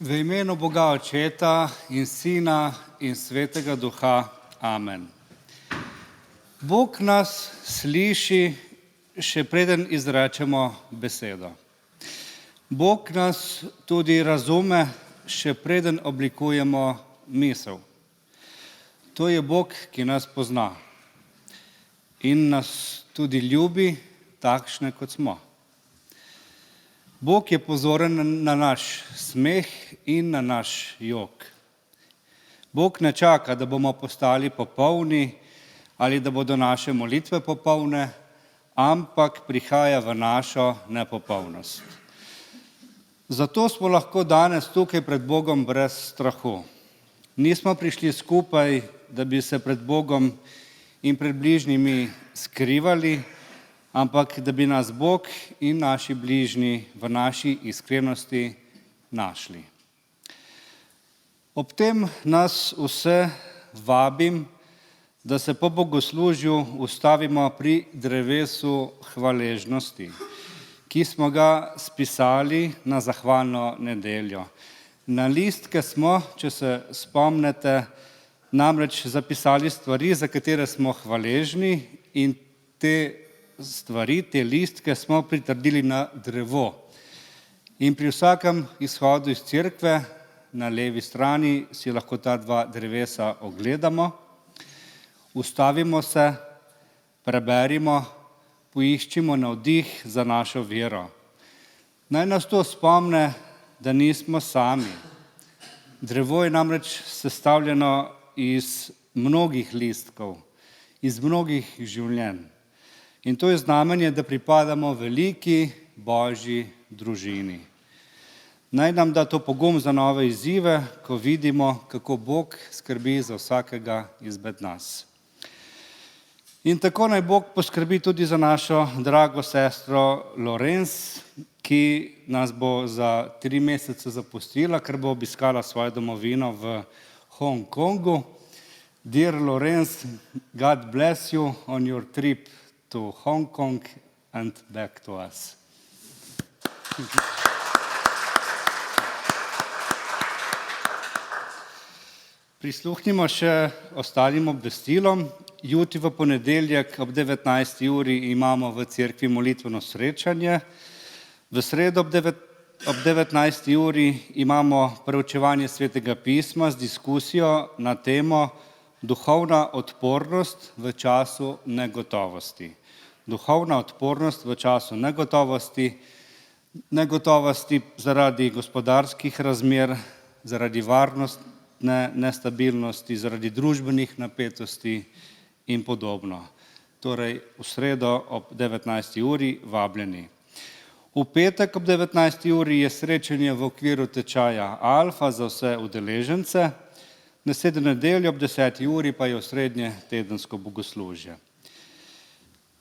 V imenu Boga Očeta in Sina in Svetega Duha. Amen. Bog nas sliši, še preden izrečemo besedo. Bog nas tudi razume, še preden oblikujemo misel. To je Bog, ki nas pozna in nas tudi ljubi, takšne kot smo. Bog je pozoren na naš smeh in na naš jok. Bog ne čaka, da bomo postali popolni ali da bodo naše molitve popolne, ampak prihaja v našo nepopolnost. Zato smo lahko danes tukaj pred Bogom brez strahu. Nismo prišli skupaj, da bi se pred Bogom in pred bližnjimi skrivali, ampak da bi nas Bog in naši bližnji v naši iskrenosti našli. Ob tem nas vse vabim, da se po bogoslužju ustavimo pri drevesu hvaležnosti, ki smo ga spisali na zahvalno nedeljo. Na listke smo, če se spomnite, namreč zapisali stvari, za katere smo hvaležni, in te stvari, te listke smo pritrdili na drevo. In pri vsakem izhodu iz cerkve na levi strani si lahko ta dva drevesa ogledamo, ustavimo se, preberimo, poiščimo navdih za našo vero. Naj nas to spomne, da nismo sami. Drevo je namreč sestavljeno iz mnogih listkov, iz mnogih življenj. In to je znamenje, da pripadamo veliki Božji družini. Naj nam da to pogum za nove izzive, ko vidimo, kako Bog skrbi za vsakega izmed nas. In tako naj Bog poskrbi tudi za našo drago sestro Lorenz, ki nas bo za 3 mesece zapustila, ker bo obiskala svojo domovino v Hong Kongu. Dear Lorenz, God bless you on your trip to Hong Kong and back to us. Prisluhnimo še ostalim obvestilom. Jutri v ponedeljek ob 19. uri imamo v cerkvi molitveno srečanje. V sredo ob 19. uri imamo preučevanje Svetega pisma z diskusijo na temo Duhovna odpornost v času negotovosti. Duhovna odpornost v času negotovosti, negotovosti zaradi gospodarskih razmer, zaradi varnostne nestabilnosti, zaradi družbenih napetosti in podobno. Torej, v sredo ob 19. uri vabljeni. V petek ob 19. uri je srečanje v okviru tečaja Alfa za vse udeležence. Naslednjo nedeljo ob 10. uri pa je osrednje tedensko bogoslužje.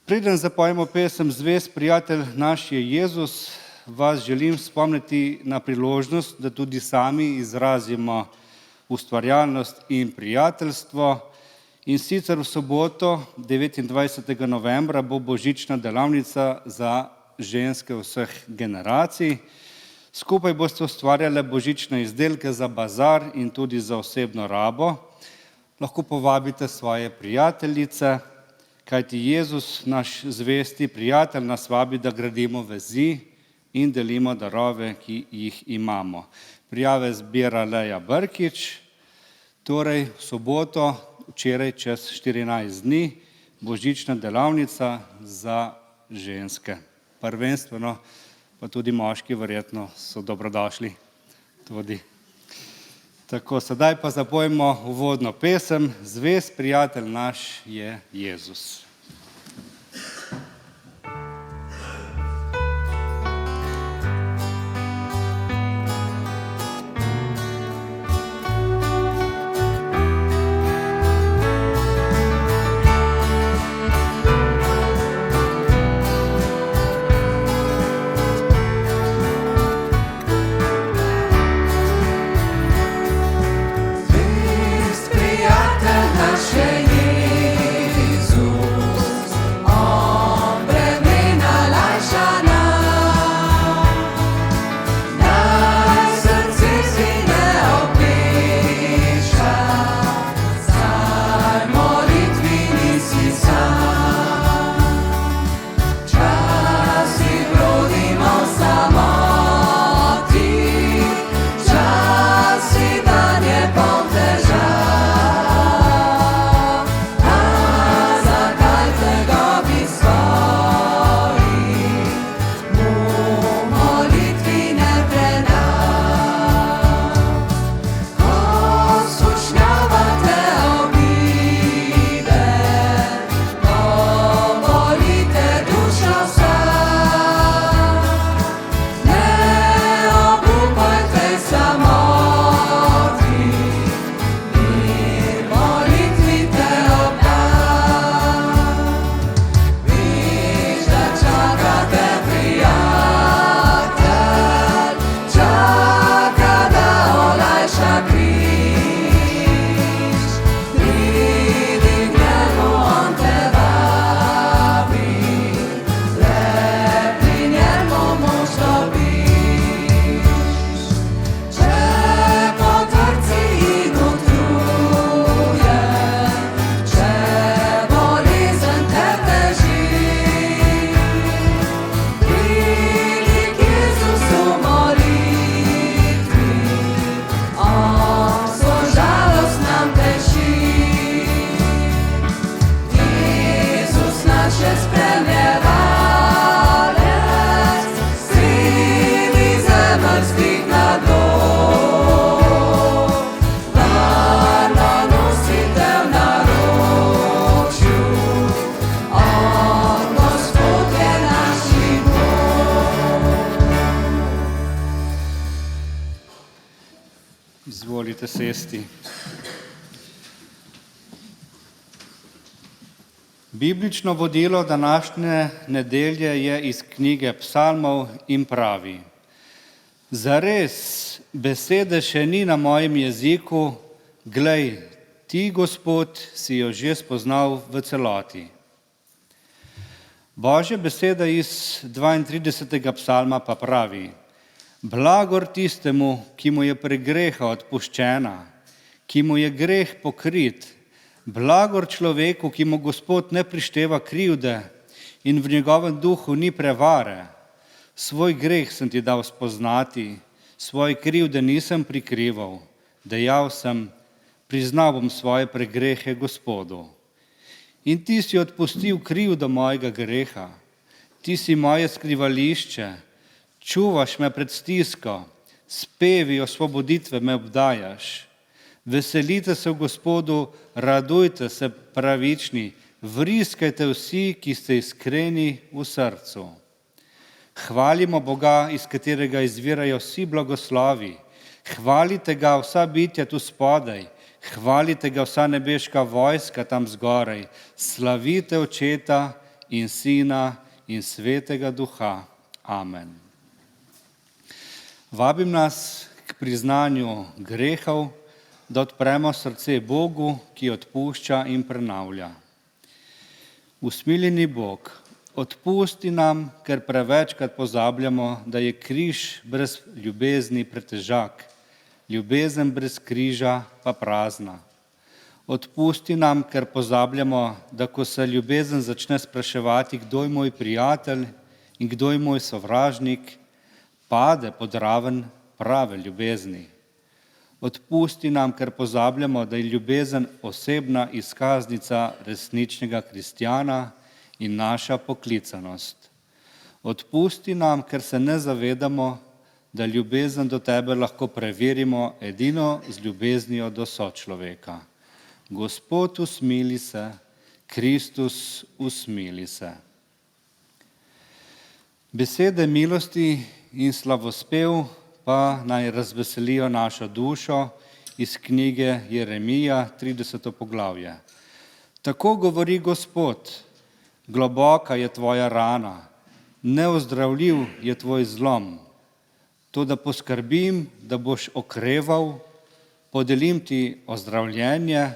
Preden zapojemo pesem Zvest prijatelj naš je Jezus, vas želim spomniti na priložnost, da tudi sami izrazimo ustvarjalnost in prijateljstvo. In sicer v soboto, 29. novembra, bo božična delavnica za ženske vseh generacij. Skupaj boste ustvarjale božične izdelke za bazar in tudi za osebno rabo. Lahko povabite svoje prijateljice, kajti Jezus, naš zvesti prijatelj, nas vabi, da gradimo vezi in delimo darove, ki jih imamo. Prijave zbira Leja Brkič, torej v soboto, včeraj čez 14 dni, božična delavnica za ženske. Prvenstveno pa tudi moški verjetno so dobrodošli tudi. Tako, sedaj pa zapojmo uvodno pesem Zvest prijatelj naš je Jezus. Prijatelj naš je Jezus. izvolite sesti. Biblično vodilo današnje nedelje je iz knjige Psalmov in pravi: Zares, besede še ni na mojem jeziku, glej, ti, Gospod, si jo že spoznal v celoti. Božja beseda iz 32. psalma pa pravi: Blagor tistemu, ki mu je pregreha odpuščena, ki mu je greh pokrit, blagor človeku, ki mu Gospod ne prišteva krivde in v njegovem duhu ni prevare. Svoj greh sem ti dal spoznati, svoje krivde nisem prikrival, dejal sem, priznal bom svoje pregrehe Gospodu. In ti si odpustil krivdo mojega greha, ti si moje skrivališče, čuvaš me pred stisko, s pevi osvoboditve me obdajaš. Veselite se v Gospodu, radujte se pravični, vriskajte vsi, ki ste iskreni v srcu. Hvalimo Boga, iz katerega izvirajo vsi blagoslovi. Hvalite ga vsa bitja tu spodaj, hvalite ga vsa nebeška vojska tam zgoraj. Slavite Očeta in Sina in Svetega Duha. Amen. Vabim nas k priznanju grehov, da odpremo srce Bogu, ki odpušča in prenavlja. Usmiljeni Bog, odpusti nam, ker prevečkrat pozabljamo, da je križ brez ljubezni pretežak, ljubezen brez križa pa prazna. Odpusti nam, ker pozabljamo, da ko se ljubezen začne spraševati, kdo je moj prijatelj in kdo je moj sovražnik, pade pod raven prave ljubezni. Odpusti nam, ker pozabljamo, da je ljubezen osebna izkaznica resničnega kristjana in naša poklicanost. Odpusti nam, ker se ne zavedamo, da ljubezen do tebe lahko preverimo edino z ljubeznijo do sočloveka. Gospod, usmili se, Kristus, usmili se. Besede milosti in slavospev pa naj razveselijo našo dušo iz knjige Jeremija, 30. poglavje. Tako govori Gospod, globoka je tvoja rana, neozdravljiv je tvoj zlom. To, da poskrbim, da boš okreval, podelim ti ozdravljenje,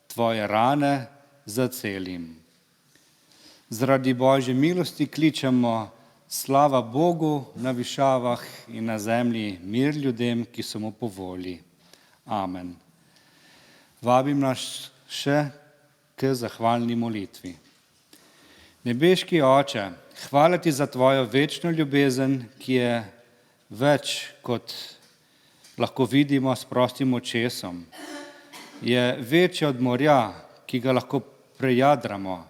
tvoje rane zacelim. Zaradi Božje milosti kličemo slava Bogu na višavah in na zemlji mir ljudem, ki so mu po volji. Amen. Vabim nas še k zahvalni molitvi. Nebeški Oče, hvala ti za tvojo večno ljubezen, ki je več, kot lahko vidimo s prostim očesom. Je večja od morja, ki ga lahko prejadramo.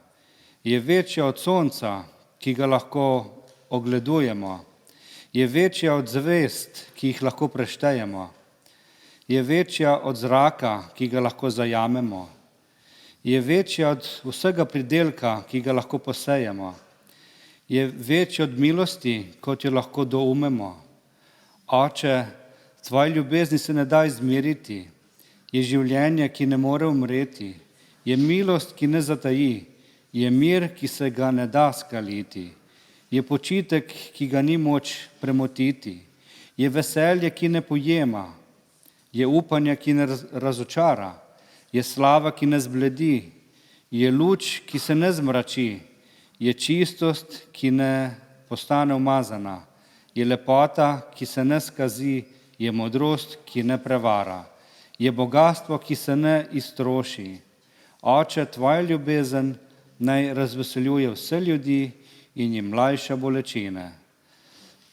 Je večja od sonca, ki ga lahko ogledujemo. Je večja od zvezd, ki jih lahko preštejemo. Je večja od zraka, ki ga lahko zajamemo. Je večja od vsega pridelka, ki ga lahko posejemo. Je večja od milosti, kot jo lahko doumemo. Oče, tvoje ljubezni se ne da izmeriti. Je življenje, ki ne more umreti. Je milost, ki ne zataji. Je mir, ki se ga ne da skaliti. Je počitek, ki ga ni moč premotiti. Je veselje, ki ne pojema. Je upanje, ki ne razočara. Je slava, ki ne zbledi. Je luč, ki se ne zmrači. Je čistost, ki ne postane umazana. Je lepota, ki se ne skazi. Je modrost, ki ne prevara. Je bogastvo, ki se ne iztroši. Oče, tvoja ljubezen naj razveseljuje vse ljudi in jim lajša bolečine.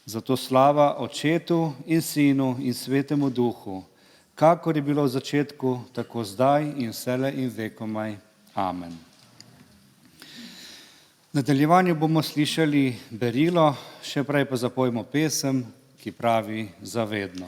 Zato slava Očetu in Sinu in Svetemu Duhu, kakor je bilo v začetku, tako zdaj in vselej in vekomaj. Amen. V nadaljevanju bomo slišali berilo, še prej pa zapojmo pesem, ki pravi Zavedno.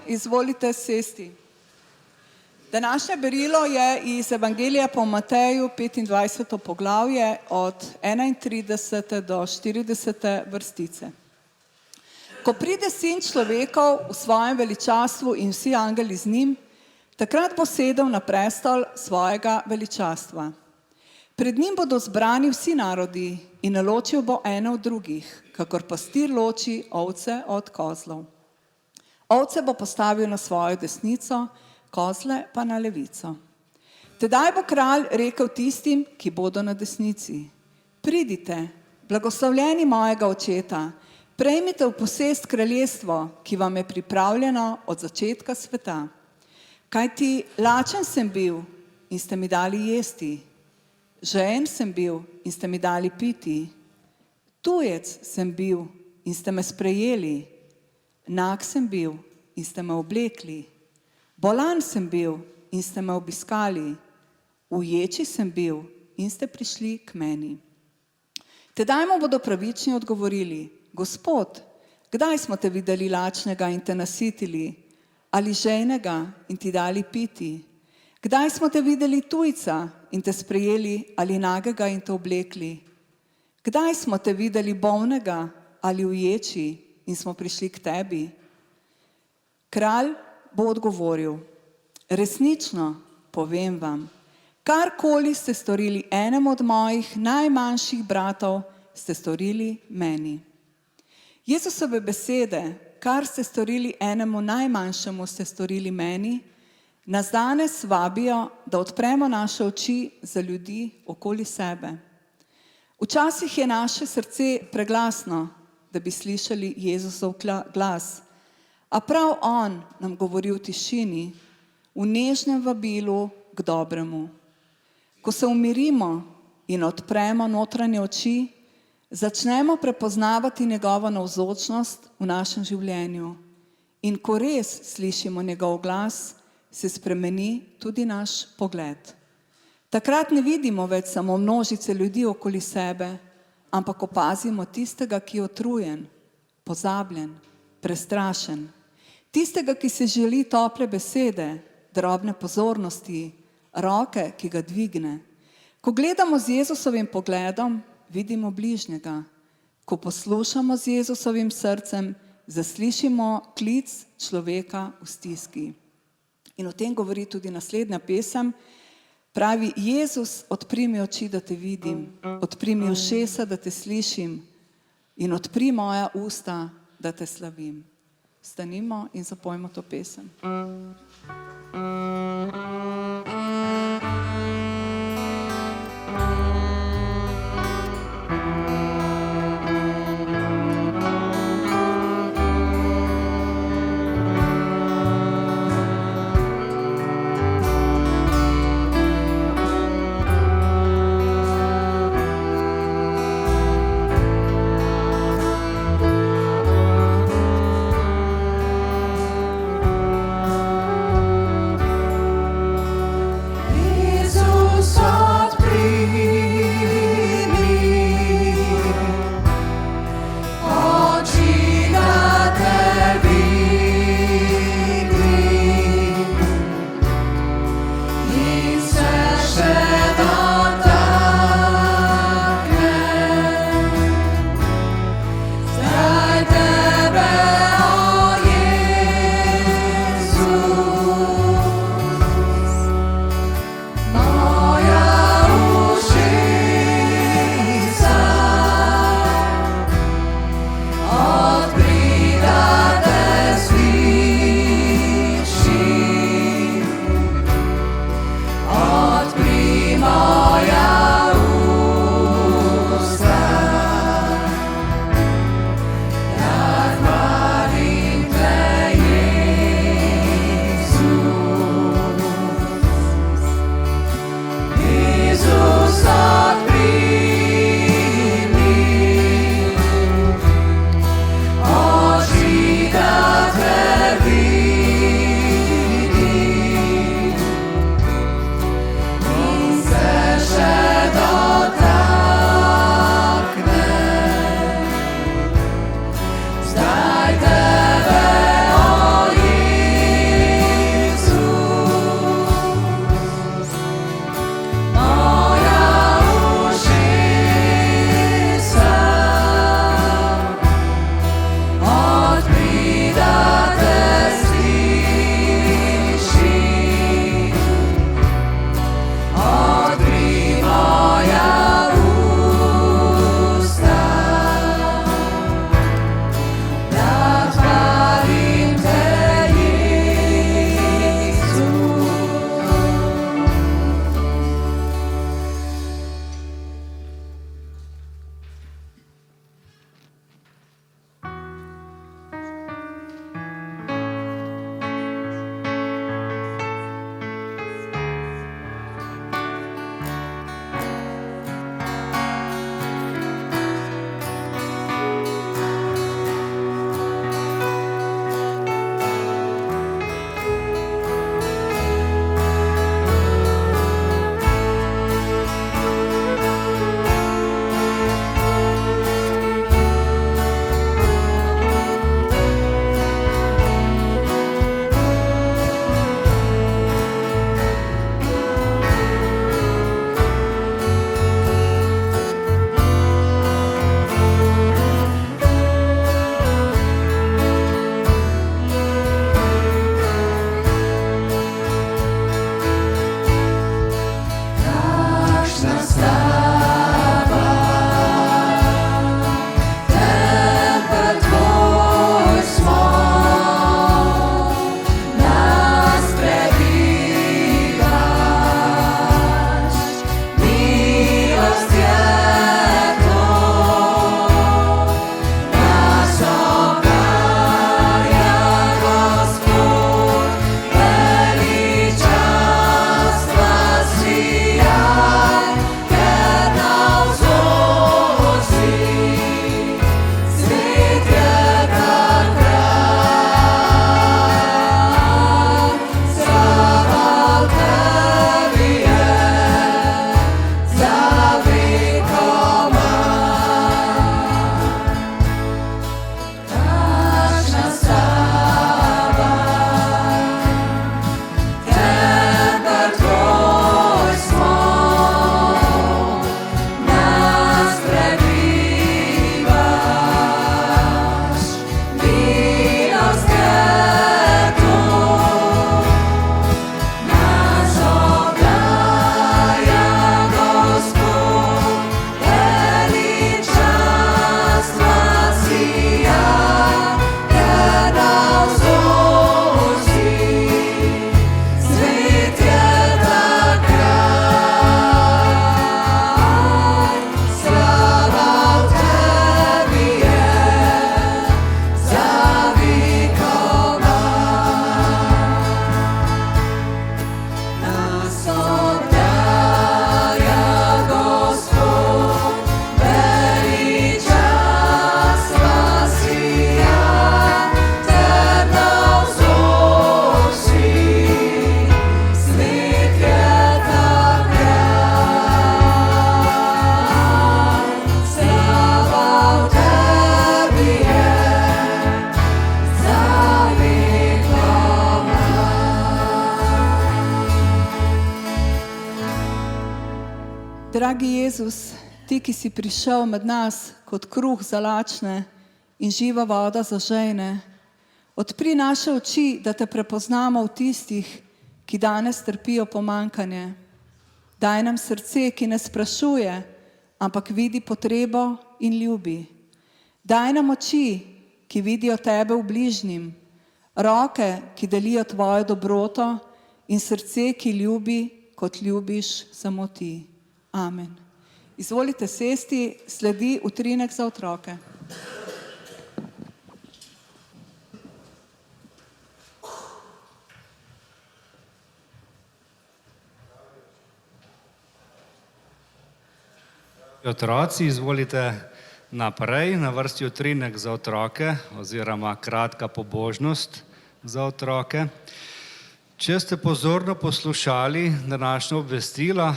izvolite sesti. Današnje berilo je iz Evangelija po Mateju, 25. poglavje, od 31. do 40. vrstice. Ko pride Sin človekov v svojem veličastvu in vsi angeli z njim, takrat bo sedel na prestol svojega veličastva. Pred njim bodo zbrani vsi narodi in naločil bo ene od drugih, kakor pastir loči ovce od kozlov. Ovce bo postavil na svojo desnico, kozle pa na levico. Tedaj bo kralj rekel tistim, ki bodo na desnici: pridite, blagoslovljeni mojega očeta, prejmite v posest kraljestvo, ki vam je pripravljeno od začetka sveta. Kajti lačen sem bil in ste mi dali jesti, žejen sem bil in ste mi dali piti, tujec sem bil in ste me sprejeli, nag sem bil in ste me oblekli, bolan sem bil in ste me obiskali, uječi sem bil in ste prišli k meni. Tedaj mu bodo pravični odgovorili: Gospod, kdaj smo te videli lačnega in te nasitili, ali žejnega in ti dali piti? Kdaj smo te videli tujca in te sprejeli, ali nagega in te oblekli? Kdaj smo te videli bolnega ali uječi in smo prišli k tebi? Kralj bo odgovoril: resnično povem vam, karkoli ste storili enemu od mojih najmanjših bratov, ste storili meni. Jezusove besede, kar ste storili enemu najmanjšemu, ste storili meni, nas danes vabijo, da odpremo naše oči za ljudi okoli sebe. Včasih je naše srce preglasno, da bi slišali Jezusov glas, a prav on nam govori v tišini, v nežnem vabilu k dobremu. Ko se umirimo in odpremo notranje oči, začnemo prepoznavati njegovo navzočnost v našem življenju. In ko res slišimo njegov glas, se spremeni tudi naš pogled. Takrat ne vidimo več samo množice ljudi okoli sebe, ampak opazimo tistega, ki je utrujen, pozabljen, prestrašen. Tistega, ki se želi tople besede, drobne pozornosti, roke, ki ga dvigne. Ko gledamo z Jezusovim pogledom, vidimo bližnjega. Ko poslušamo z Jezusovim srcem, zaslišimo klic človeka v stiski. In o tem govori tudi naslednja pesem. Pravi: Jezus, odpri mi oči, da te vidim, odpri mi ušesa, da te slišim, in odpri moja usta, da te slavim. Stanimo in zapojmo to pesem. dragi Jezus, ti, ki si prišel med nas kot kruh za lačne in živa voda za žejne, odpri naše oči, da te prepoznamo v tistih, ki danes trpijo pomankanje. Daj nam srce, ki ne sprašuje, ampak vidi potrebo in ljubi. Daj nam oči, ki vidijo tebe v bližnjim, roke, ki delijo tvojo dobroto in srce, ki ljubi, kot ljubiš samo ti. Amen. Izvolite sesti, sledi utrinek za otroke. Otroci, izvolite naprej, na vrsti utrinek za otroke oziroma kratka pobožnost za otroke. Če ste pozorno poslušali današnja obvestila,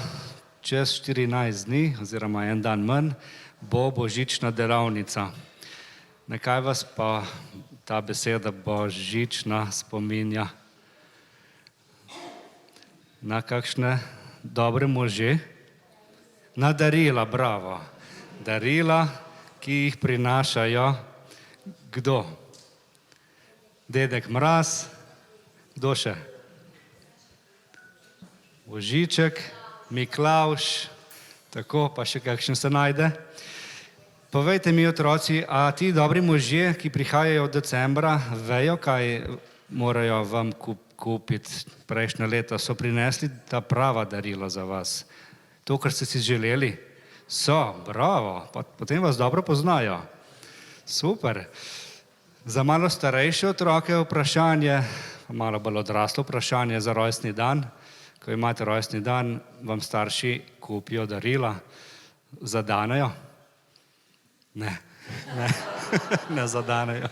čez 14 dni oziroma en dan manj bo božična delavnica. Na kaj vas pa ta beseda božična spominja? Na kakšne dobre može? Na darila, bravo. Darila, ki jih prinašajo kdo? Dedek Mraz, kdo še? Božiček, Miklavž, tako, pa še kakšen se najde. Povejte mi, otroci, a ti dobri možje, ki prihajajo od decembra, vejo, kaj morajo vam kupiti? Prejšnja leta so prinesli ta prava darila za vas. To, kar ste si želeli? So, bravo, potem vas dobro poznajo. Super. Za malo starejše otroke vprašanje, malo bolj odraslo vprašanje za rojstni dan. Ko imate rojstni dan, vam starši kupijo darila, zadanejo? Ne, ne zadanejo.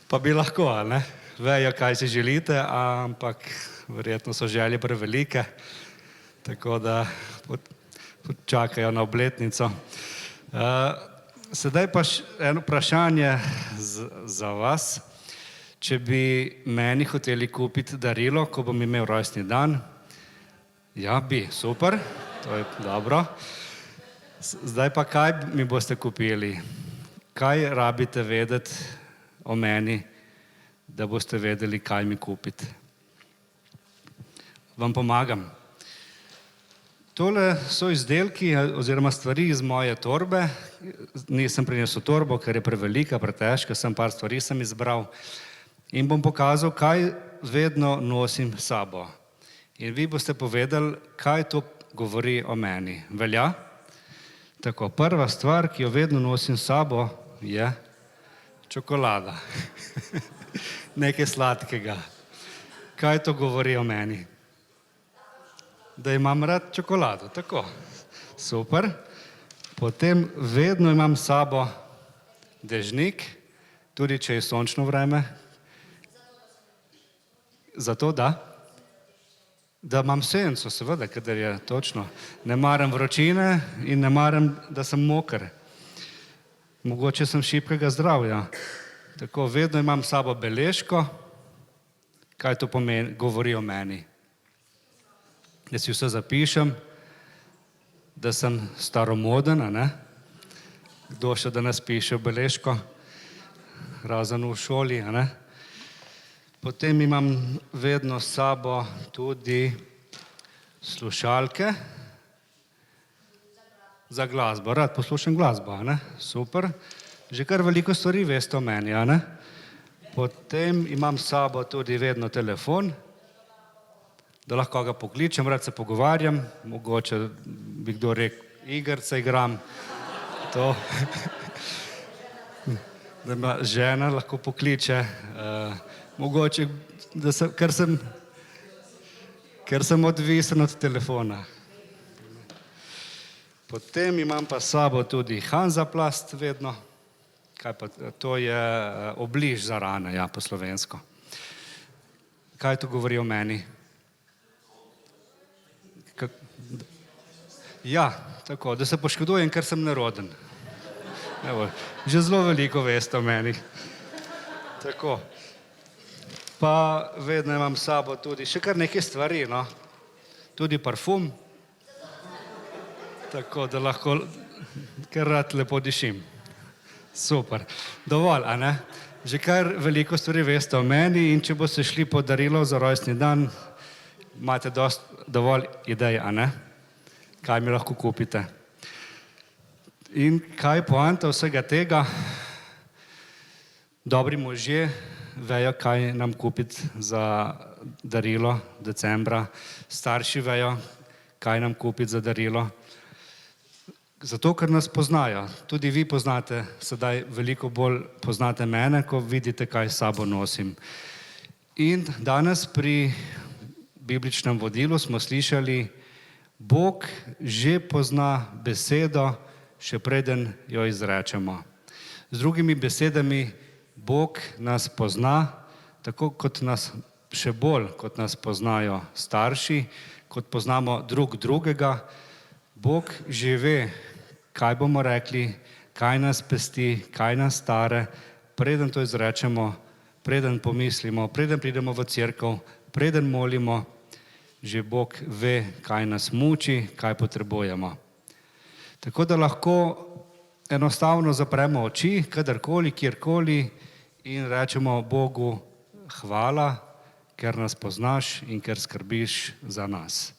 Pa bi lahko, ali ne? Vejo, kaj si želite, ampak verjetno so želje prevelike, tako da čakajo na obletnico. Sedaj pa eno vprašanje za vas. Če bi meni hoteli kupiti darilo, ko bom imel rojstni dan, ja, bi, super, to je dobro. Zdaj pa kaj mi boste kupili? Kaj rabite vedeti o meni, da boste vedeli, kaj mi kupiti? Vam pomagam. Tole so izdelki oziroma stvari iz moje torbe. Nisem prinesel torbo, ker je prevelika, pretežka, sem par stvari sem izbral. In bom pokazal, kaj vedno nosim s sabo. In vi boste povedali, kaj to govori o meni. Velja? Tako, prva stvar, ki jo vedno nosim s sabo, je čokolada. Nekaj sladkega. Kaj to govori o meni? Da imam rad čokolado, tako. Super. Potem vedno imam s sabo dežnik, tudi če je sončno vreme. Zato da imam senco, seveda, kadar je točno. Ne maram vročine in ne maram, da sem moker. Mogoče sem šibkega zdravja. Tako, vedno imam s sabo beležko, kaj to pomeni, govori o meni. Da si vse zapišem, da sem staromoden, a ne? Kdo še danes piše v beležko? Razen v šoli, a ne? Potem imam vedno s sabo tudi slušalke za glasbo. Rad poslušam glasbo, a ne? Super. Že kar veliko stvari veste o meni, a ne? Potem imam s sabo tudi vedno telefon, da lahko ga pokličem, rad se pogovarjam, mogoče bi kdo rekel, igrice igram, to. Da me žena lahko pokliče, mogoče, ker sem odvisen od telefona. Potem imam pa s sabo tudi Hansaplast vedno, kaj pa, to je obliž za rane, ja, po slovensko. Kaj to govori o meni? Ja, tako, da se poškodujem, ker sem neroden. Evo, že zelo veliko veste o meni. Tako. Pa vedno imam s sabo tudi še kar nekaj stvari, no. Tudi parfum, Tako da lahko kar rad lepo dišim. Super. Dovolj, a ne? Že kar veliko stvari veste o meni in če boste šli po darilo za rojstni dan, imate dovolj idej, a ne? Kaj mi lahko kupite. In kaj je poanta vsega tega? Dobri možje vejo, kaj nam kupiti za darilo decembra. Starši vejo, kaj nam kupiti za darilo. Zato, ker nas poznajo. Tudi vi poznate, sedaj veliko bolj poznate mene, ko vidite, kaj s sabo nosim. In danes pri bibličnem vodilu smo slišali, Bog že pozna besedo, še preden jo izrečemo. Z drugimi besedami, Bog nas pozna, tako kot nas še bolj, kot nas poznajo starši, kot poznamo drug drugega. Bog že ve, kaj bomo rekli, kaj nas pesti, kaj nas stare, preden to izrečemo, preden pomislimo, preden pridemo v cerkev, preden molimo, že Bog ve, kaj nas muči, kaj potrebujemo. Tako da lahko enostavno zapremo oči, kadarkoli, kjerkoli in rečemo Bogu hvala, ker nas poznaš in ker skrbiš za nas.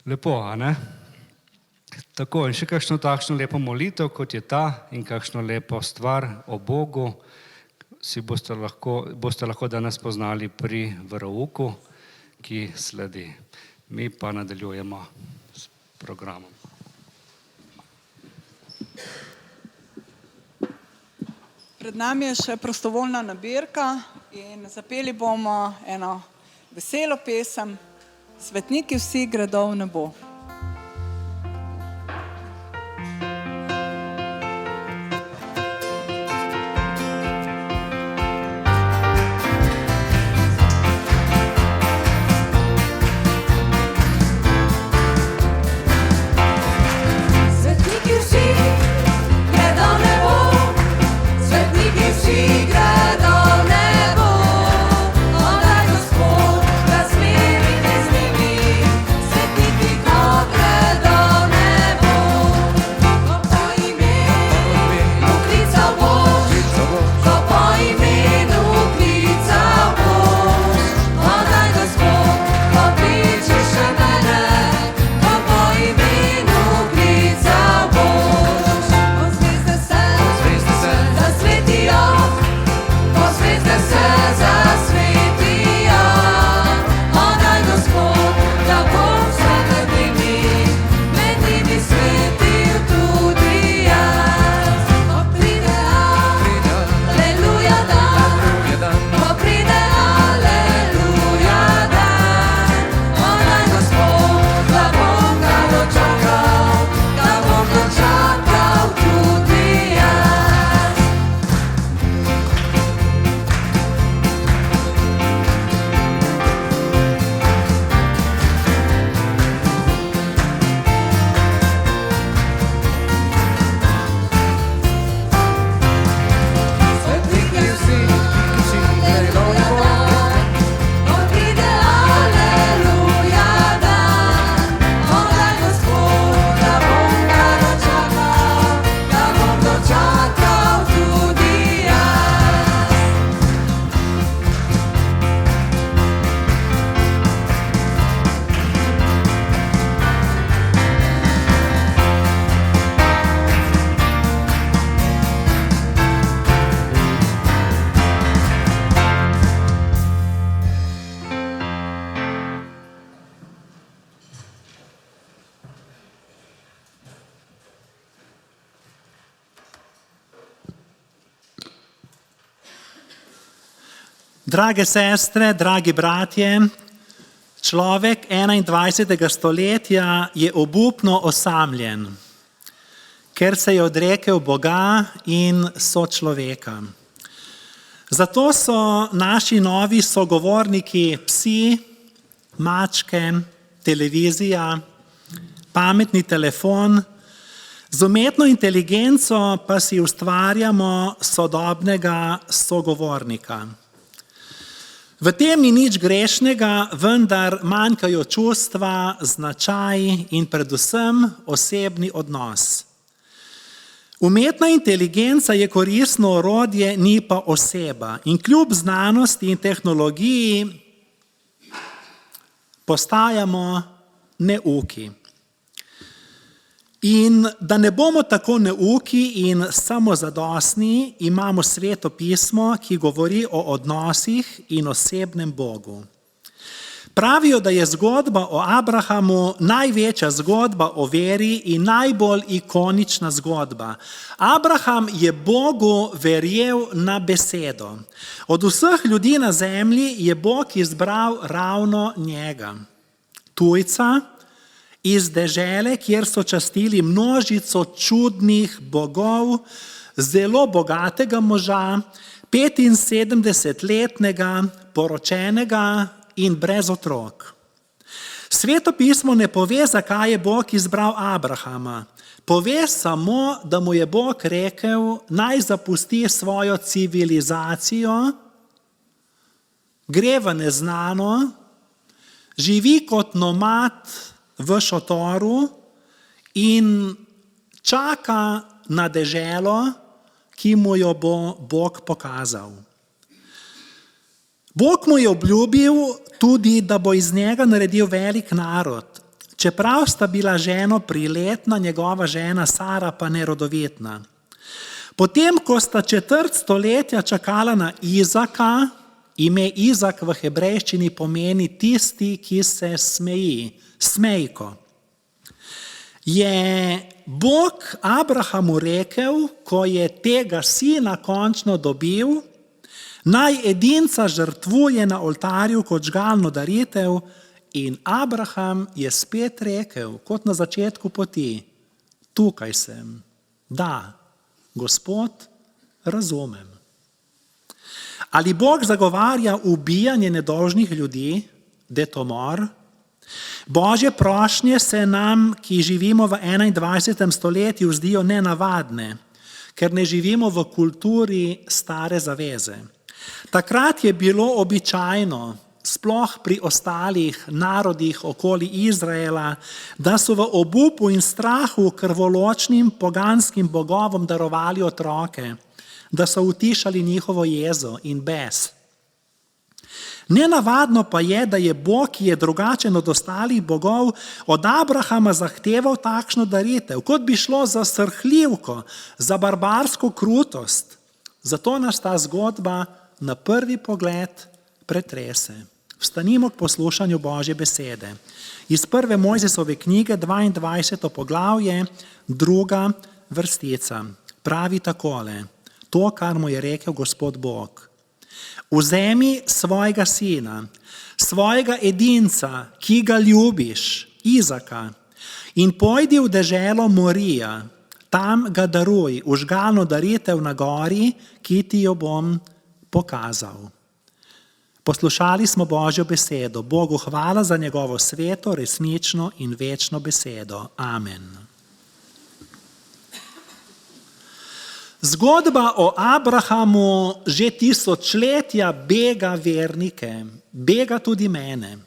Lepo, a ne? Tako, in še kakšno takšno lepo molitev, kot je ta, in kakšno lepo stvar o Bogu, boste lahko danes poznali pri verouku, ki sledi. Mi pa nadaljujemo s programom. Pred nami je še prostovoljna nabirka in zapeli bomo eno veselo pesem Svetniki vsi gredo v nebo. Drage sestre, dragi bratje, človek 21. stoletja je obupno osamljen, ker se je odrekel Boga in sočloveka. Zato so naši novi sogovorniki psi, mačke, televizija, pametni telefon, z umetno inteligenco pa si ustvarjamo sodobnega sogovornika. V tem ni nič grešnega, vendar manjkajo čustva, značaj in predvsem osebni odnos. Umetna inteligenca je koristno orodje, ni pa oseba. In kljub znanosti in tehnologiji postajamo neuki. In da ne bomo tako neuki in samozadostni, imamo Sveto pismo, ki govori o odnosih in osebnem Bogu. Pravijo, da je zgodba o Abrahamu največja zgodba o veri in najbolj ikonična zgodba. Abraham je Bogu verjel na besedo. Od vseh ljudi na zemlji je Bog izbral ravno njega. Tujca iz dežele, kjer so častili množico čudnih bogov, zelo bogatega moža, 75-letnega, poročenega in brez otrok. Sveto pismo ne pove, zakaj je Bog izbral Abrahama. Pove samo, da mu je Bog rekel, naj zapusti svojo civilizacijo, gre v neznano, živi kot nomad v šotoru in čaka na deželo, ki mu jo bo Bog pokazal. Bog mu je obljubil tudi, da bo iz njega naredil velik narod, čeprav sta bila ženo priletna, njegova žena Sara pa nerodovitna. Potem, ko sta 4 stoletja čakala na Izaka, ime Izak v hebrejščini pomeni tisti, ki se smeji, smejko, je Bog Abrahamu rekel, ko je tega sina končno dobil, naj edinca žrtvuje na oltarju kot žgalno daritev, in Abraham je spet rekel, kot na začetku poti, tukaj sem, da, Gospod, razumem. Ali Bog zagovarja ubijanje nedolžnih ljudi, detomor? Božje prošnje se nam, ki živimo v 21. stoletju, zdijo nenavadne, ker ne živimo v kulturi stare zaveze. Takrat je bilo običajno, sploh pri ostalih narodih okoli Izraela, da so v obupu in strahu krvoločnim poganskim bogovom darovali otroke, da so utišali njihovo jezo in bes. Nenavadno pa je, da je Bog, ki je drugačen od ostalih bogov, od Abrahama zahteval takšno daritev, kot bi šlo za srhljivko, za barbarsko krutost. Zato nas ta zgodba na prvi pogled pretrese. Vstanimo k poslušanju Božje besede. Iz 1. Mojzesove knjige, 22. poglavje, 2. vrstica. Pravi takole, to, kar mu je rekel Gospod Bog. Vzemi svojega sina, svojega edinca, ki ga ljubiš, Izaka, in pojdi v deželo Morija, tam ga daruj, v žgalno daritev na gori, ki ti jo bom pokazal. Poslušali smo Božjo besedo. Bogu hvala za njegovo sveto, resnično in večno besedo. Amen. Zgodba o Abrahamu že tisočletja bega vernike, bega tudi mene.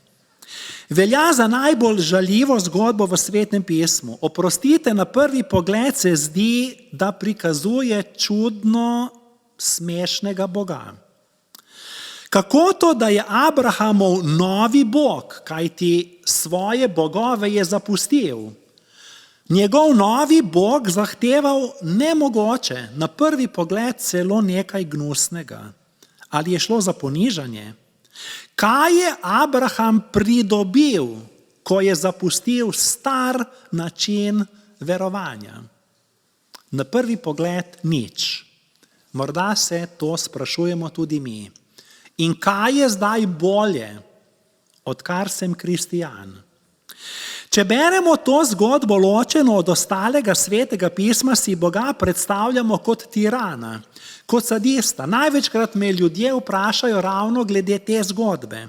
Velja za najbolj žaljivo zgodbo v Svetem pismu. Oprostite, na prvi pogled se zdi, da prikazuje čudno smešnega Boga. Kako to, da je Abrahamov novi Bog, kajti svoje bogove je zapustil, njegov novi Bog zahteval nemogoče, na prvi pogled celo nekaj gnusnega? Ali je šlo za ponižanje? Kaj je Abraham pridobil, ko je zapustil star način verovanja? Na prvi pogled nič. Morda se to sprašujemo tudi mi. In kaj je zdaj bolje, odkar sem kristijan? Če beremo to zgodbo ločeno od ostalega Svetega pisma, si Boga predstavljamo kot tirana, kot sadista. Največkrat me ljudje vprašajo ravno glede te zgodbe.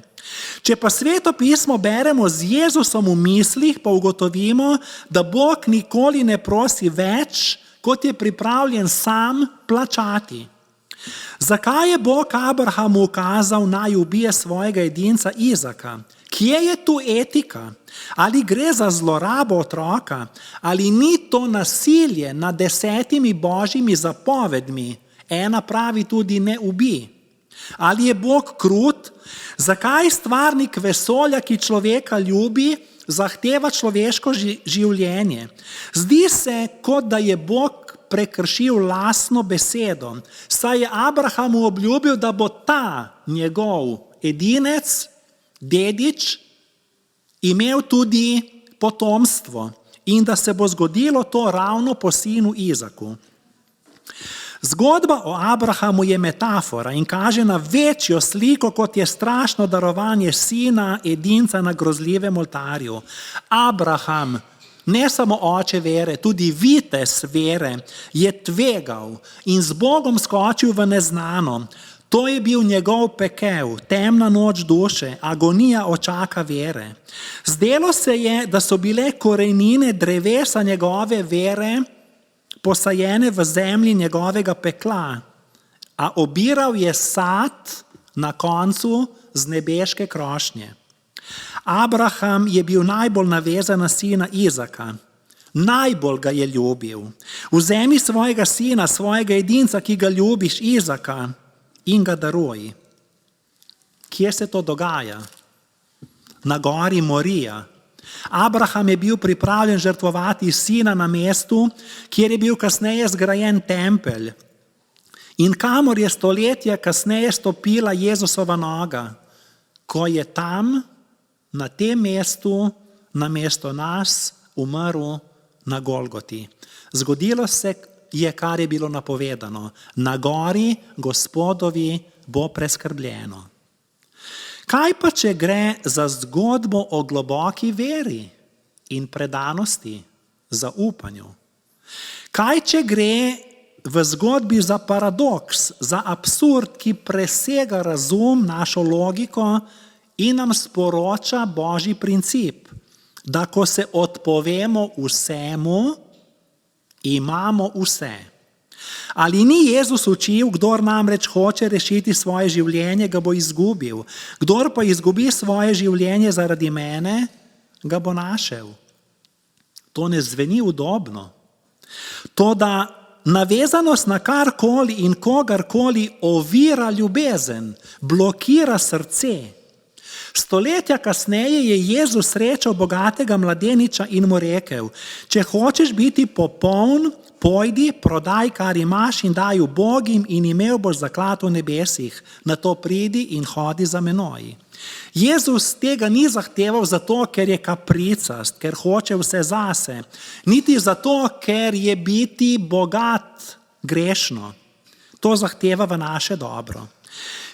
Če pa Sveto pismo beremo z Jezusom v mislih, pa ugotovimo, da Bog nikoli ne prosi več, kot je pripravljen sam plačati. Zakaj je Bog Abrahamu ukazal, naj ubije svojega edinca Izaka? Kje je tu etika? Ali gre za zlorabo otroka? Ali ni to nasilje nad 10 božjimi zapovedmi? Ena pravi tudi ne ubij. Ali je Bog krut? Zakaj stvarnik vesolja, ki človeka ljubi, zahteva človeško življenje? Zdi se, kot da je Bog prekršil lastno besedo, saj je Abrahamu obljubil, da bo ta njegov edinec, dedič, imel tudi potomstvo in da se bo zgodilo to ravno po sinu Izaku. Zgodba o Abrahamu je metafora in kaže na večjo sliko, kot je strašno darovanje sina edinca na grozljivem oltarju. Abraham, ne samo oče vere, tudi vitez vere, je tvegal in z Bogom skočil v neznano. To je bil njegov pekel, temna noč duše, agonija očaka vere. Zdelo se je, da so bile korenine drevesa njegove vere posajene v zemlji njegovega pekla, a obiral je sad na koncu z nebeške krošnje. Abraham je bil najbolj navezan na sina Izaka. Najbolj ga je ljubil. Vzemi svojega sina, svojega edinca, ki ga ljubiš, Izaka, in ga daruj. Kje se to dogaja? Na gori Morija. Abraham je bil pripravljen žrtvovati sina na mestu, kjer je bil kasneje zgrajen tempelj in kamor je stoletja kasneje stopila Jezusova noga, ko je tam, na tem mestu, namesto nas, umrl na Golgoti. Zgodilo se je, kar je bilo napovedano. Na gori Gospodovi bo preskrbljeno. Kaj pa, če gre za zgodbo o globoki veri in predanosti, zaupanju? Kaj, če gre v zgodbi za paradoks, za absurd, ki presega razum, našo logiko in nam sporoča Božji princip, da ko se odpovemo vsemu, imamo vse. Ali ni Jezus učil, kdor namreč hoče rešiti svoje življenje, ga bo izgubil, kdor pa izgubi svoje življenje zaradi mene, ga bo našel? To ne zveni udobno. Toda navezanost na karkoli in kogarkoli ovira ljubezen, blokira srce. Stoletja kasneje je Jezus srečal bogatega mladeniča in mu rekel: če hočeš biti popoln, pojdi, prodaj, kar imaš in daj ubogim in imel boš zaklad v nebesih. Nato pridi in hodi za menoj. Jezus tega ni zahteval zato, ker je kapricast, ker hoče vse zase, niti zato, ker je biti bogat grešno. To zahteva v naše dobro.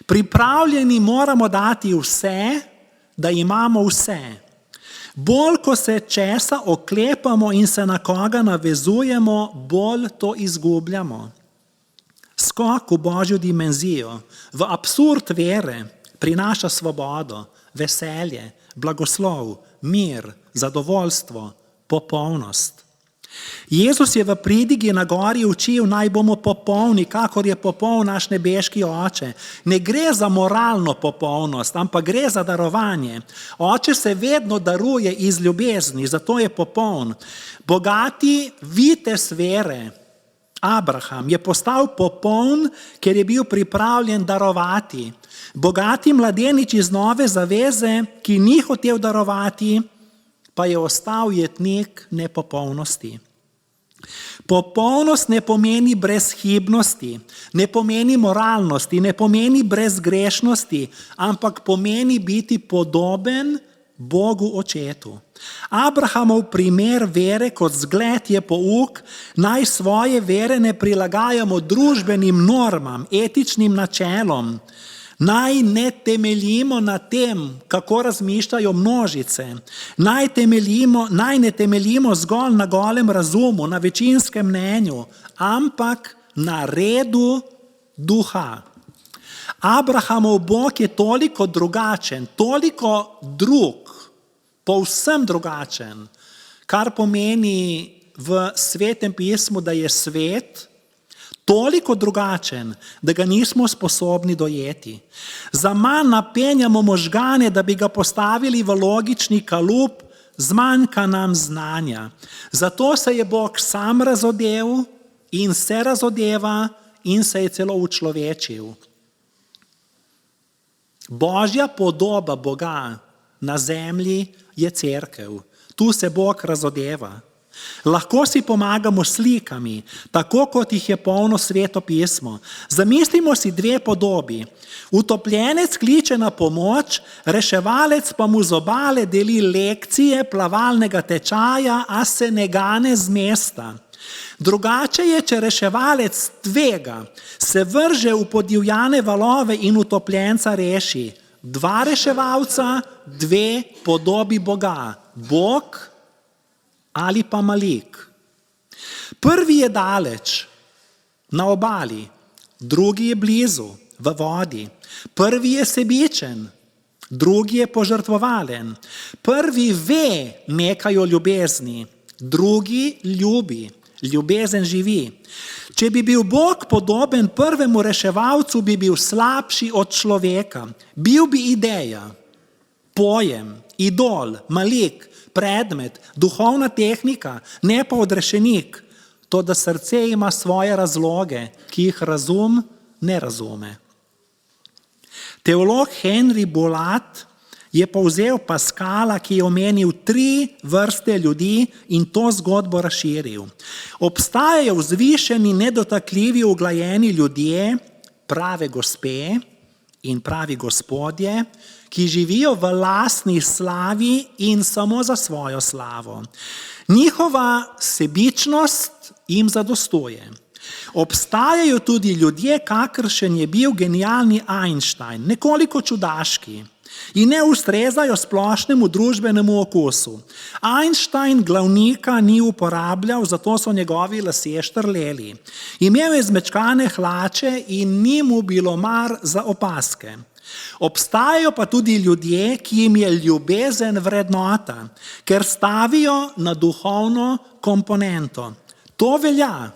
Pripravljeni moramo dati vse, da imamo vse. Bolj, ko se česa oklepamo in se na koga navezujemo, bolj to izgubljamo. Skok v Božjo dimenzijo, v absurd vere, prinaša svobodo, veselje, blagoslov, mir, zadovoljstvo, popolnost. Jezus je v pridigi na gori učil, naj bomo popolni, kakor je popoln naš nebeški Oče. Ne gre za moralno popolnost, ampak gre za darovanje. Oče se vedno daruje iz ljubezni, zato je popoln. Bogati vitez vere, Abraham, je postal popoln, ker je bil pripravljen darovati. Bogati mladenič iz nove zaveze, ki ni hotel darovati, pa je ostal jetnik nepopolnosti. Popolnost ne pomeni brezhibnosti, ne pomeni moralnosti, ne pomeni brezgrešnosti, ampak pomeni biti podoben Bogu Očetu. Abrahamov primer vere kot zgled je pouk, naj svoje vere ne prilagajamo družbenim normam, etičnim načelom. Naj ne temeljimo na tem, kako razmišljajo množice. Naj ne temeljimo zgolj na golem razumu, na večinskem mnenju, ampak na redu duha. Abrahamov Bog je toliko drugačen, toliko drug, povsem drugačen, kar pomeni v Svetem pismu, da je svet, Toliko drugačen, da ga nismo sposobni dojeti. Zaman napenjamo možgane, da bi ga postavili v logični kalup, zmanjka nam znanja. Zato se je Bog sam razodel in se razodeva in se je celo učlovečil. Božja podoba Boga na zemlji je cerkev. Tu se Bog razodeva. Lahko si pomagamo s slikami, tako kot jih je polno Sveto pismo. Zamislimo si dve podobi. Utopljenec kliče na pomoč, reševalec pa mu z obale deli lekcije plavalnega tečaja, a se ne gane z mesta. Drugače je, če reševalec tvega, se vrže v podivjane valove in utopljenca reši. Dva reševalca, dve podobi Boga. Bog ali pa Malik. Prvi je daleč, na obali, drugi je blizu, v vodi. Prvi je sebičen, drugi je požrtvovalen. Prvi ve nekaj o ljubezni, drugi ljubi. Ljubezen živi. Če bi bil Bog podoben prvemu reševalcu, bi bil slabši od človeka. Bil bi ideja, pojem, idol, Malik, predmet, duhovna tehnika, ne pa odrešenik. To, da srce ima svoje razloge, ki jih razum ne razume. Teolog Henry Bolat je povzel Pascala, ki je omenil 3 vrste ljudi in to zgodbo razširil. Obstajajo vzvišeni, nedotakljivi, uglajeni ljudje, prave gospe in pravi gospodje, ki živijo v lastni slavi in samo za svojo slavo. Njihova sebičnost jim zadostuje. Obstajajo tudi ljudje, kakršen je bil genialni Einstein, nekoliko čudaški in ne ustrezajo splošnemu družbenemu okusu. Einstein glavnika ni uporabljal, zato so njegovi lasje štrleli. Imel je zmečkane hlače in ni mu bilo mar za opazke. Obstajajo pa tudi ljudje, ki jim je ljubezen vrednota, ker stavijo na duhovno komponento. To velja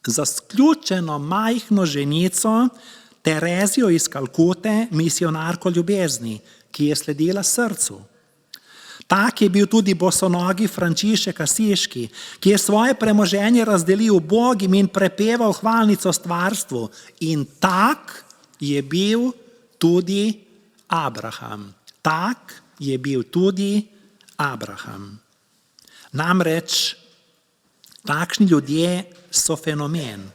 za sključeno majhno ženico Terezijo iz Kalkute, misionarko ljubezni, ki je sledila srcu. Tak je bil tudi bosonogi Frančišek Asiški, ki je svoje premoženje razdelil ubogim in prepeval hvalnico stvarstvu. In tak je bil tudi Abraham. Tak je bil tudi Abraham. Namreč takšni ljudje so fenomen.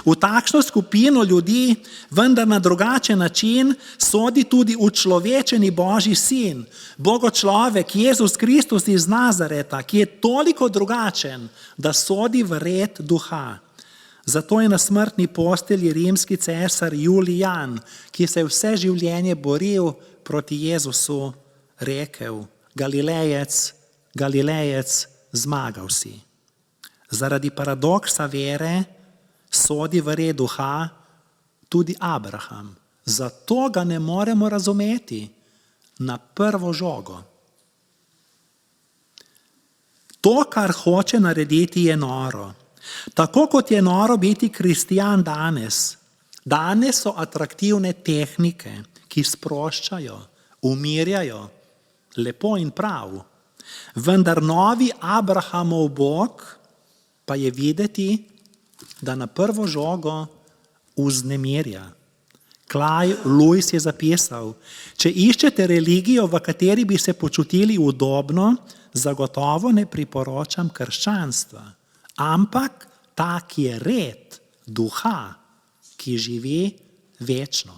V takšno skupino ljudi, vendar na drugačen način, sodi tudi učlovečeni Božji sin, Bogočlovek, Jezus Kristus iz Nazareta, ki je toliko drugačen, da sodi v red duha. Zato je na smrtni postelji rimski cesar Julijan, ki se je vse življenje boril proti Jezusu, rekel: Galilejec, Galilejec, zmagal si. Zaradi paradoksa vere sodi v red duha tudi Abraham. Zato ga ne moremo razumeti na prvo žogo. To, kar hoče narediti, je noro. Tako kot je noro biti kristjan danes. Danes so atraktivne tehnike, ki sproščajo, umirjajo, lepo in prav. Vendar novi Abrahamov Bog pa je videti, da na prvo žogo vznemirja. Clive Lewis je zapisal: če iščete religijo, v kateri bi se počutili udobno, zagotovo ne priporočam krščanstva. Ampak tak je red duha, ki živi večno.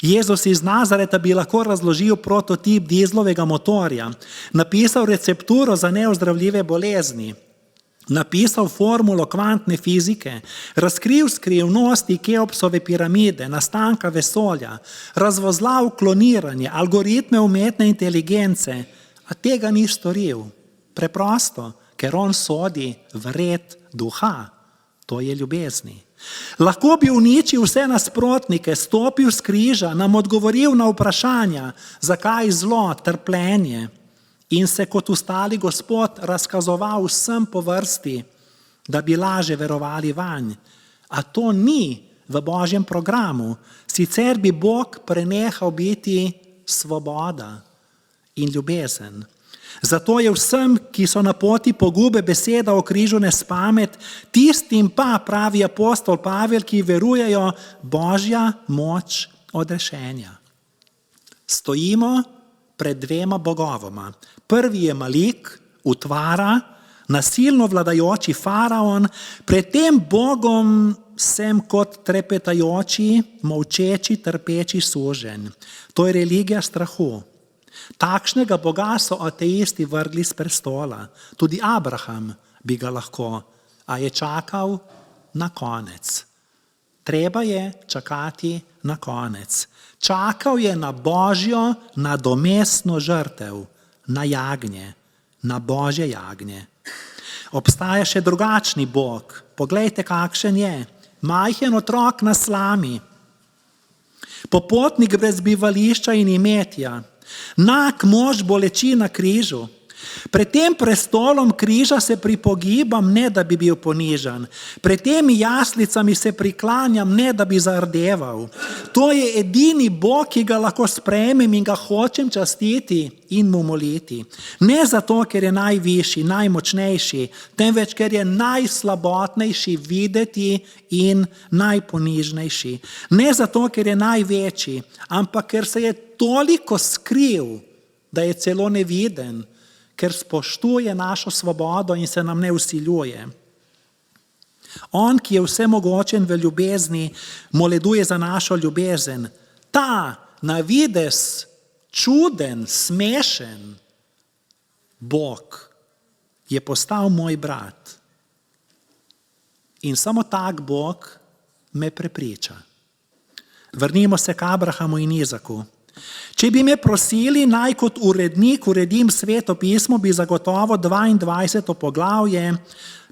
Jezus iz Nazareta bi lahko razložil prototip dizlovega motorja, napisal recepturo za neozdravljive bolezni, napisal formulo kvantne fizike, razkril skrivnosti Keopsove piramide, nastanka vesolja, razvozlal kloniranje, algoritme umetne inteligence, a tega ni storil. Preprosto, ker on sodi v red duha, to je ljubezni. Lahko bi uničil vse nasprotnike, stopil s križa, nam odgovoril na vprašanja, zakaj zlo, trpljenje, in se kot ustali Gospod razkazoval vsem po vrsti, da bi laže verovali vanj. A to ni v Božjem programu, sicer bi Bog prenehal biti svoboda in ljubezen. Zato je vsem, ki so na poti pogube, beseda o križu nespamet, tistim pa, pravi apostol Pavel, ki verujejo, Božja moč odrešenja. Stojimo pred dvema bogovoma. Prvi je Malik, utvara, nasilno vladajoči faraon, pred tem Bogom sem kot trepetajoči, molčeči, trpeči suženj. To je religija strahu. Takšnega Boga so ateisti vrgli s prestola. Tudi Abraham bi ga lahko, a je čakal na konec. Treba je čakati na konec. Čakal je na Božjo nadomestno žrtev, na jagnje, na Božje jagnje. Obstaja še drugačni Bog. Poglejte, kakšen je. Majhen otrok na slami, popotnik brez bivališča in imetja, nag mož boleči na križu. Pred tem prestolom križa se pripogibam, ne da bi bil ponižan. Pred temi jaslicami se priklanjam, ne da bi zardeval. To je edini Bog, ki ga lahko sprejmem in ga hočem častiti in mu moliti. Ne zato, ker je najvišji, najmočnejši, temveč ker je najslabotnejši videti in najponižnejši. Ne zato, ker je največji, ampak ker se je toliko skril, da je celo neviden, ker spoštuje našo svobodo in se nam ne vsiljuje. On, ki je vsemogočen v ljubezni, moleduje za našo ljubezen. Ta na videz čuden, smešen Bog je postal moj brat. In samo tak Bog me prepriča. Vrnimo se k Abrahamu in Izaku. Če bi me prosili, naj kot urednik uredim Sveto pismo, bi zagotovo 22. poglavje